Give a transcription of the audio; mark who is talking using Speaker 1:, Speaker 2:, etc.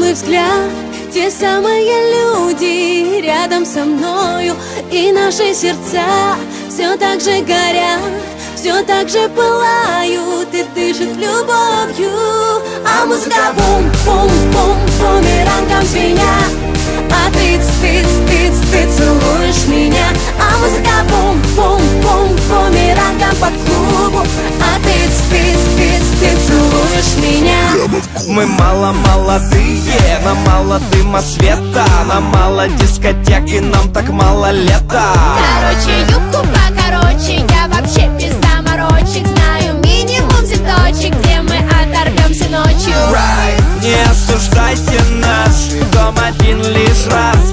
Speaker 1: твой взгляд, те самые люди рядом со мною, и наши сердца все так же горят, все так же пылают и дышат любовью. А музыка бум-бум-бум, бумерангом звенят, а ты целуешь меня. А музыка бум-бум-бум, бумерангом по клубу, а ты целуешь меня.
Speaker 2: Мы мало молодые, нам мало дыма света, нам мало дискотек и нам так мало лета.
Speaker 3: Короче, юбку покороче, я вообще без заморочек. Знаю минимум цветочек, где мы оторвемся ночью.
Speaker 2: Не осуждайте нас, дом один лишь раз.